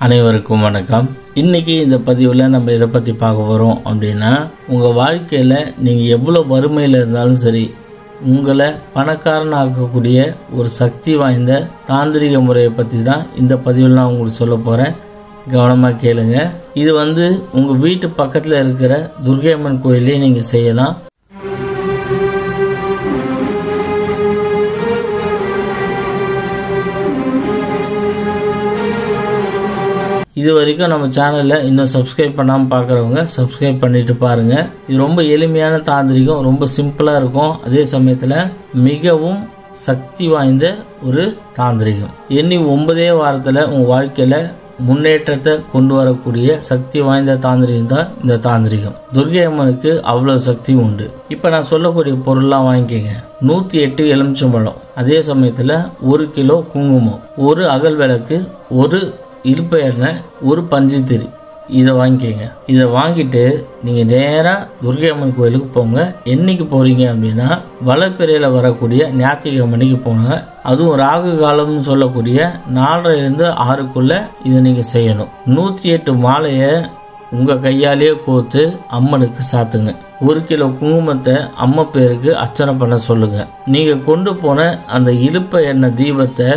அனைவருக்கும் வணக்கம். இன்னைக்கு இந்த பதிவில் நம்ம இதை பற்றி பார்க்க போகிறோம் அப்படின்னா, உங்கள் வாழ்க்கையில் நீங்கள் எவ்வளோ வறுமையில் இருந்தாலும் சரி, உங்களை பணக்காரன் ஆக்கக்கூடிய ஒரு சக்தி வாய்ந்த தாந்திரிக முறையை பற்றி தான் இந்த பதிவில் நான் உங்களுக்கு சொல்ல போகிறேன். கவனமாக கேளுங்க. இது உங்கள் வீட்டு பக்கத்தில் இருக்கிற துர்க்கை அம்மன் கோயிலே நீங்கள் செய்யலாம். இது வரைக்கும் நம்ம சேனலில் இன்னும் சப்ஸ்கிரைப் பண்ணாமல் பார்க்குறவங்க சப்ஸ்கிரைப் பண்ணிட்டு பாருங்கள். இது ரொம்ப எளிமையான தாந்திரிகம், ரொம்ப சிம்பிளாக இருக்கும். அதே சமயத்தில் மிகவும் சக்தி வாய்ந்த ஒரு தாந்திரிகம். எண்ணி 9 வாரத்தில் உங்கள் வாழ்க்கையில் முன்னேற்றத்தை கொண்டு வரக்கூடிய சக்தி வாய்ந்த தாந்திரிகம் தான் இந்த தாந்திரிகம். துர்க்கை அம்மனுக்கு அவ்வளோ சக்தி உண்டு. இப்போ நான் சொல்லக்கூடிய பொருள்லாம் வாங்கிக்கங்க. 108 எலுமிச்சம்பழம், அதே சமயத்தில் 1 கிலோ குங்குமம், 1 அகல் விளக்கு, 1 இலுப்பை எண்ணெய், 1 பஞ்சுத்திரி, இதை வாங்கிக்கங்க. இதை வாங்கிட்டு நீங்கள் நேராக துர்க்கை அம்மன் கோயிலுக்கு போங்க. என்னைக்கு போகிறீங்க அப்படின்னா, வளர்ப்பிறையில் வரக்கூடிய ஞாயிற்றுக்கிழமைக்கு போங்க. அதுவும் ராகு காலம்னு சொல்லக்கூடிய 4லேருந்து 6க்குள்ளே இதை நீங்கள் செய்யணும். 108 மாலையை உங்கள் கையாலேயே கோர்த்து அம்மனுக்கு சாத்துங்க. 1 கிலோ குங்குமத்தை அம்மா பேருக்கு அர்ச்சனை பண்ண சொல்லுங்க. நீங்கள் கொண்டு போன அந்த இலுப்பை எண்ணெய் தீபத்தை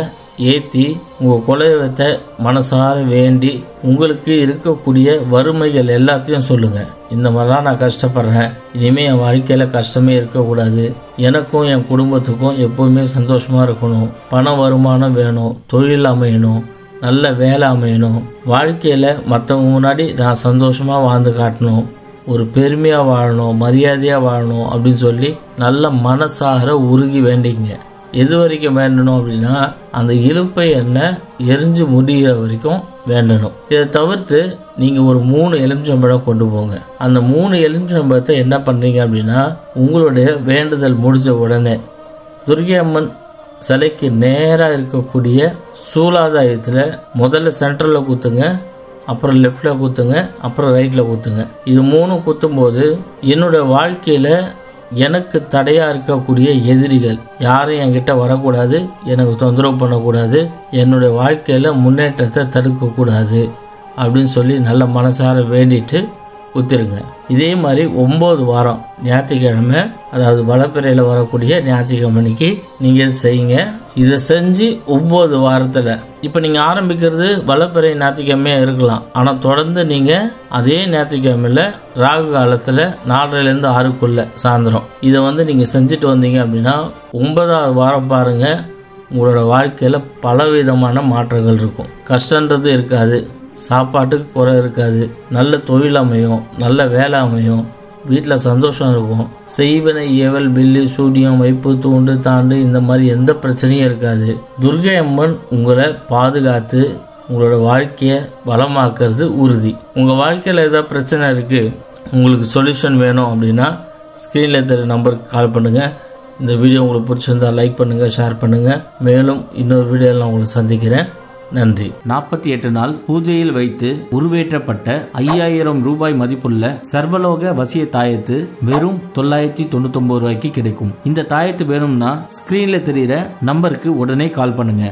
ஏற்றி உங்கள் குலதெய்வத்தை மனசார வேண்டி உங்களுக்கு இருக்கக்கூடிய வறுமைகள் எல்லாத்தையும் சொல்லுங்கள். இந்த மாதிரிலாம் நான் கஷ்டப்படுறேன், இனிமேல் என் வாழ்க்கையில் கஷ்டமே இருக்கக்கூடாது, எனக்கும் என் குடும்பத்துக்கும் எப்போவுமே சந்தோஷமாக இருக்கணும், பண வருமானம் வேணும், தொழில் அமையணும், நல்ல வேலை அமையணும், வாழ்க்கையில் மற்றவங்க முன்னாடி நான் சந்தோஷமாக வாழ்ந்து காட்டணும், ஒரு பெருமையாக வாழணும், மரியாதையாக வாழணும் அப்படின்னு சொல்லி நல்ல மனசார உருகி வேண்டிங்க. எது வரைக்கும் வேண்டணும் அப்படின்னா, அந்த இலுப்பை எண்ணெய் எரிஞ்சு முடிகிற வரைக்கும் வேண்டணும். இதை தவிர்த்து நீங்கள் ஒரு 3 எலுமிச்சம்பழம் கொண்டு போங்க. அந்த 3 எலுமிச்சம்பழத்தை என்ன பண்ணுறீங்க அப்படின்னா, உங்களுடைய வேண்டுதல் முடிஞ்ச உடனே துர்க்கை அம்மன் சிலைக்கு நேராக இருக்கக்கூடிய சூலாதாயத்தில் முதல்ல சென்டரில் குத்துங்க, அப்புறம் லெஃப்டில் குத்துங்க, அப்புறம் ரைட்டில் குத்துங்க. இது 3 குத்தும்போது என்னோட வாழ்க்கையில் எனக்கு தடையாக இருக்கக்கூடிய எதிரிகள் யாரும் என்கிட்ட வரக்கூடாது, எனக்கு தொந்தரவு பண்ணக்கூடாது, என்னுடைய வாழ்க்கையில் முன்னேற்றத்தை தடுக்கக்கூடாது அப்படின்னு சொல்லி நல்ல மனசார வேண்டிட்டு குத்திருங்க. இதே மாதிரி 9 வாரம் ஞாயிற்றுக்கிழமை, அதாவது வளப்பிறையில் வரக்கூடிய ஞாயிற்றுக்கிழமைக்கு நீங்கள் செய்யுங்க. இதை செஞ்சு 9 வாரத்தில், இப்போ நீங்கள் ஆரம்பிக்கிறது வளப்பிறை ஞாயிற்றுக்கிழமையாக இருக்கலாம், ஆனால் தொடர்ந்து நீங்கள் அதே ஞாயிற்றுக்கிழமையில் ராகு காலத்தில் 4லேருந்து 6க்குள்ள சாயந்தரம் இதை நீங்கள் செஞ்சுட்டு வந்தீங்க அப்படின்னா 9வது வாரம் பாருங்கள், உங்களோட வாழ்க்கையில் பலவிதமான மாற்றங்கள் இருக்கும். கஷ்டன்றது இருக்காது, சாப்பாட்டுக்கு குறை இருக்காது, நல்ல தொழில் அமையும், நல்ல வேலை அமையும், வீட்டில் சந்தோஷம் இருக்கும், செய்வன ஏவல் பில்லி சூடியம் வைப்பு தூண்டு தாண்டு இந்த மாதிரி எந்த பிரச்சனையும் இருக்காது. துர்க்கை அம்மன் உங்களை பாதுகாத்து உங்களோட வாழ்க்கையை வளமாக்குறது உறுதி. உங்கள் வாழ்க்கையில் ஏதாவது பிரச்சனை இருக்குது, உங்களுக்கு சொல்யூஷன் வேணும் அப்படின்னா ஸ்க்ரீனில் தெரிய நம்பருக்கு கால் பண்ணுங்கள். இந்த வீடியோ உங்களுக்கு பிடிச்சிருந்தா லைக் பண்ணுங்கள், ஷேர் பண்ணுங்கள். மேலும் இன்னொரு வீடியோவில் நான் உங்களை சந்திக்கிறேன். நன்றி. 48 நாள் பூஜையில் வைத்து உருவேற்றப்பட்ட 5000 ரூபாய் மதிப்புள்ள சர்வலோக வசிய தாயத்து வெறும் 999 ரூபாய்க்கு கிடைக்கும். இந்த தாயத்து வேணும்னா ஸ்கிரீன்ல தெரிகிற நம்பருக்கு உடனே கால் பண்ணுங்க.